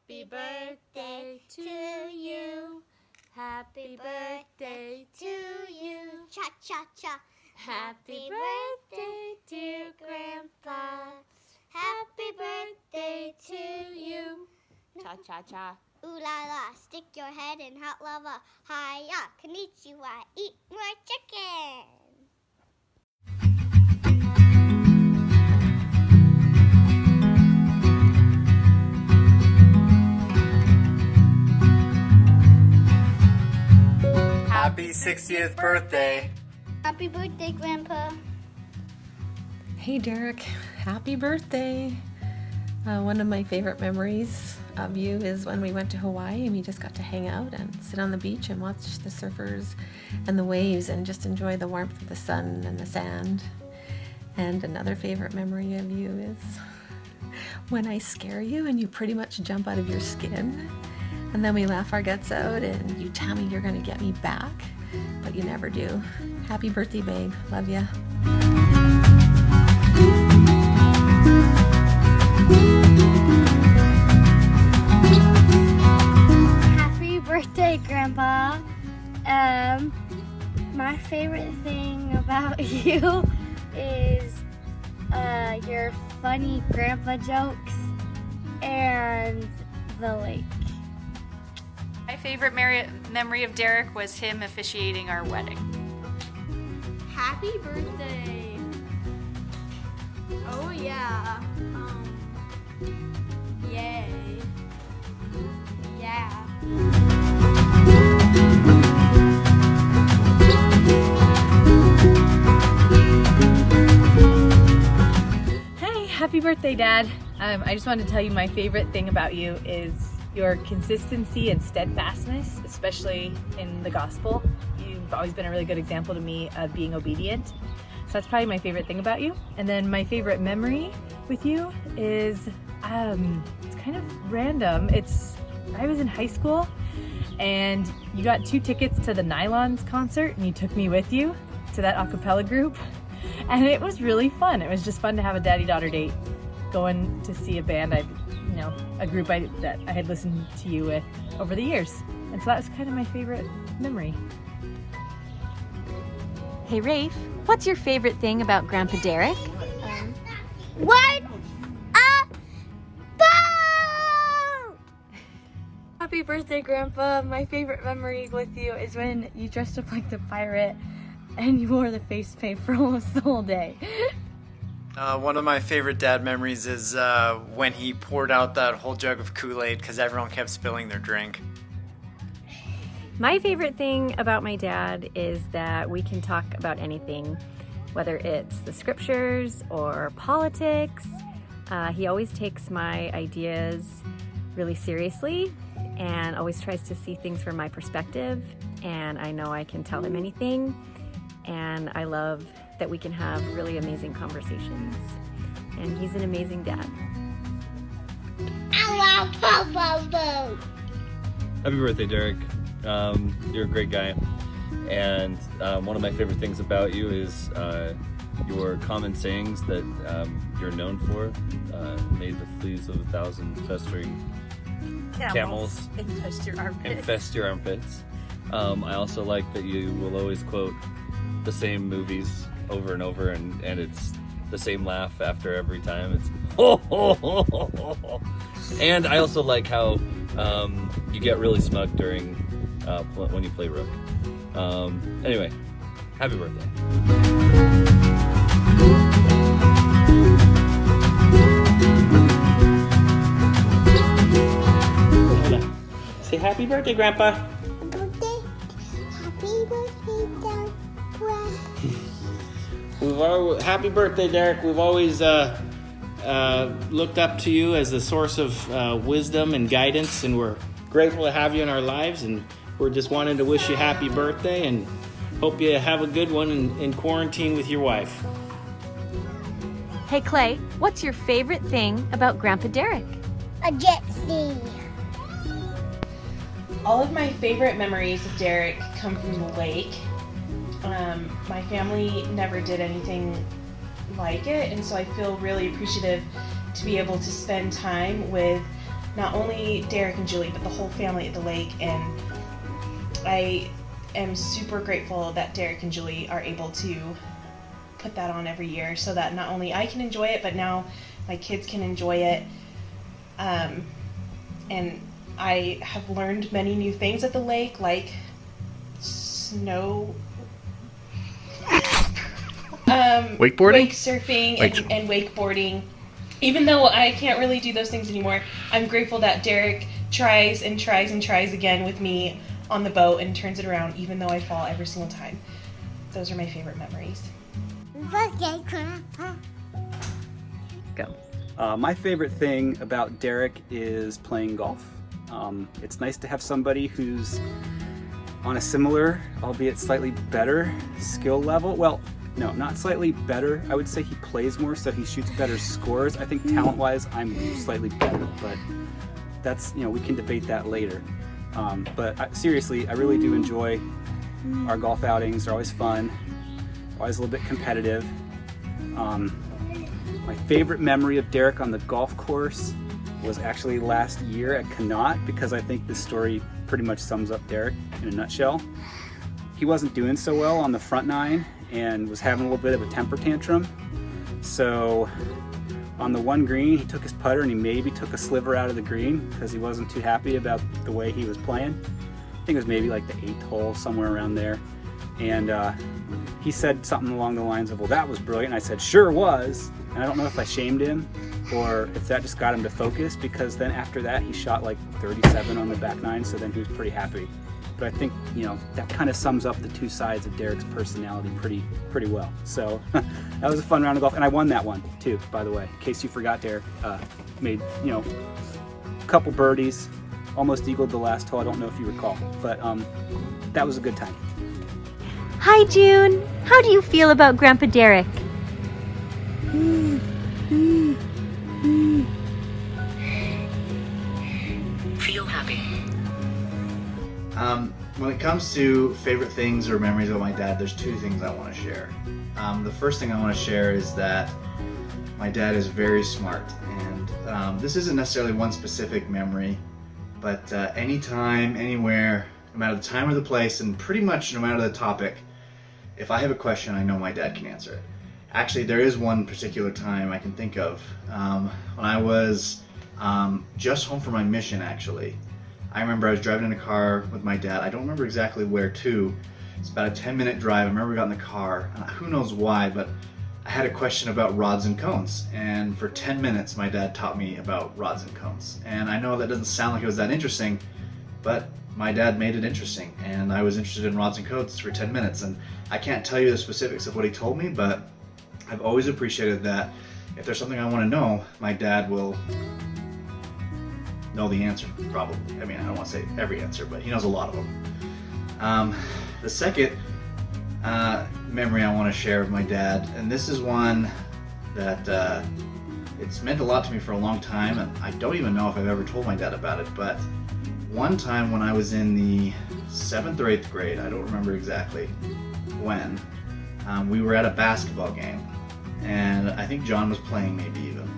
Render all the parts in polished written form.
Happy birthday to you. Happy birthday to you. Cha-cha-cha. Happy birthday, dear Grandpa. Happy birthday to you. Cha-cha-cha. Ooh la la, stick your head in hot lava. Hiya, konnichiwa, eat more chicken. Happy 60th birthday. Happy birthday, Grandpa. Hey Derek, happy birthday. One of my favorite memories of you is when we went to Hawaii and we just got to hang out and sit on the beach and watch the surfers and the waves and just enjoy the warmth of the sun and the sand. And another favorite memory of you is when I scare you and you pretty much jump out of your skin. And then we laugh our guts out and you tell me you're gonna get me back, but you never do. Happy birthday, babe. Love ya. Happy birthday, Grandpa. My favorite thing about you is your funny grandpa jokes and the lake. My favorite memory of Derek was him officiating our wedding. Happy birthday. Oh yeah. Yay. Yeah. Hey, happy birthday, Dad. I just wanted to tell you my favorite thing about you is your consistency and steadfastness, especially in the gospel. You've always been a really good example to me of being obedient. So that's probably my favorite thing about you. And then my favorite memory with you is, it's kind of random. I was in high school and you got 2 tickets to the Nylons concert and you took me with you to that a cappella group. And it was really fun. It was just fun to have a daddy-daughter date, going to see a band a group that I had listened to you with over the years. And so that was kind of my favorite memory. Hey Rafe, what's your favorite thing about Grandpa Derek? What a boat! Happy birthday, Grandpa. My favorite memory with you is when you dressed up like the pirate and you wore the face paint for almost the whole day. One of my favorite dad memories is when he poured out that whole jug of Kool-Aid because everyone kept spilling their drink. My favorite thing about my dad is that we can talk about anything, whether it's the scriptures or politics. He always takes my ideas really seriously and always tries to see things from my perspective, and I know I can tell him anything, and I love that we can have really amazing conversations, and he's an amazing dad. I love boat. Happy birthday, Derek. You're a great guy, and one of my favorite things about you is your common sayings that you're known for. May the fleas of 1,000 festering camels infest your armpits. I also like that you will always quote the same movies over and over, and it's the same laugh after every time. It's ho ho ho ho ho. And I also like how you get really smug during when you play rook. Anyway, happy birthday. Say happy birthday, Grandpa. Happy birthday, Grandpa. Happy birthday, Derek. We've always looked up to you as a source of wisdom and guidance, and we're grateful to have you in our lives, and we're just wanting to wish you happy birthday and hope you have a good one in quarantine with your wife. Hey Clay, what's your favorite thing about Grandpa Derek? A jet ski. All of my favorite memories of Derek come from the lake. My family never did anything like it, and so I feel really appreciative to be able to spend time with not only Derek and Julie, but the whole family at the lake. And I am super grateful that Derek and Julie are able to put that on every year so that not only I can enjoy it, but now my kids can enjoy it. And I have learned many new things at the lake, like wakeboarding? wake surfing, and wakeboarding. Even though I can't really do those things anymore, I'm grateful that Derek tries and tries and tries again with me on the boat and turns it around, even though I fall every single time. Those are my favorite memories. Go. My favorite thing about Derek is playing golf. It's nice to have somebody who's on a similar, albeit slightly better skill level. Well, no, not slightly better. I would say he plays more, so he shoots better scores. I think talent-wise, I'm slightly better, but that's, we can debate that later. Seriously, I really do enjoy our golf outings. They're always fun, always a little bit competitive. My favorite memory of Derek on the golf course was actually last year at Connaught, because I think this story pretty much sums up Derek in a nutshell. He wasn't doing so well on the front nine and was having a little bit of a temper tantrum. So on the one green, he took his putter and he maybe took a sliver out of the green because he wasn't too happy about the way he was playing. I think it was maybe like the 8th hole, somewhere around there. And he said something along the lines of, well, that was brilliant. And I said, sure was. And I don't know if I shamed him or if that just got him to focus, because then after that he shot like 37 on the back nine, so then he was pretty happy. But I think, that kind of sums up the two sides of Derek's personality pretty well. So that was a fun round of golf, and I won that one too, by the way. In case you forgot, Derek made, a couple birdies, almost eagled the last hole. I don't know if you recall, but that was a good time. Hi, June. How do you feel about Grandpa Derek? Feel happy. When it comes to favorite things or memories of my dad, there's two things I want to share. The first thing I want to share is that my dad is very smart, and this isn't necessarily one specific memory, but anytime, anywhere, no matter the time or the place, and pretty much no matter the topic, if I have a question, I know my dad can answer it. Actually, there is one particular time I can think of when I was just home from my mission, actually. I remember I was driving in a car with my dad. I don't remember exactly where to. It's about a 10-minute drive. I remember we got in the car, and who knows why, but I had a question about rods and cones. And for 10 minutes, my dad taught me about rods and cones. And I know that doesn't sound like it was that interesting, but my dad made it interesting. And I was interested in rods and cones for 10 minutes. And I can't tell you the specifics of what he told me, but I've always appreciated that if there's something I want to know, my dad will know the answer, probably. I mean, I don't want to say every answer, but he knows a lot of them. The second memory I want to share with my dad, and this is one that it's meant a lot to me for a long time, and I don't even know if I've ever told my dad about it, but one time when I was in the 7th or 8th grade, I don't remember exactly when, we were at a basketball game, and I think John was playing maybe even,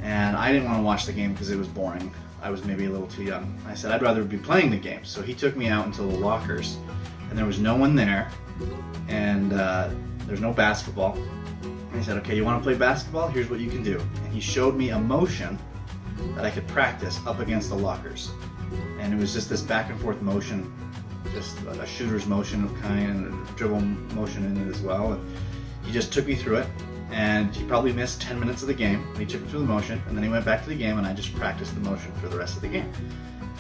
and I didn't want to watch the game because it was boring. I was maybe a little too young. I said I'd rather be playing the game, so he took me out into the lockers, and there was no one there, and there's no basketball. And he said, okay, you want to play basketball? Here's what you can do. And he showed me a motion that I could practice up against the lockers, and it was just this back and forth motion, just a shooter's motion of kind, and a dribble motion in it as well. And he just took me through it, and he probably missed 10 minutes of the game. He took me through the motion, and then he went back to the game, and I just practiced the motion for the rest of the game.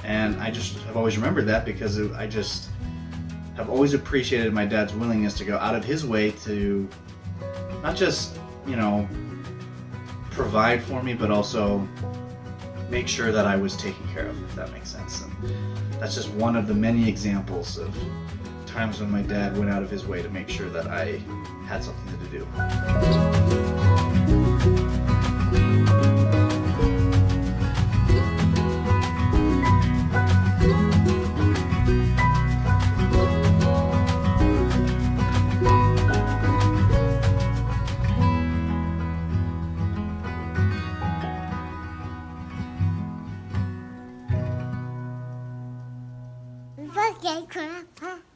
And I just have always remembered that because I just have always appreciated my dad's willingness to go out of his way to not just, provide for me, but also make sure that I was taken care of, if that makes sense. And that's just one of the many examples of times when my dad went out of his way to make sure that I had something to do. birthday, Grandpa.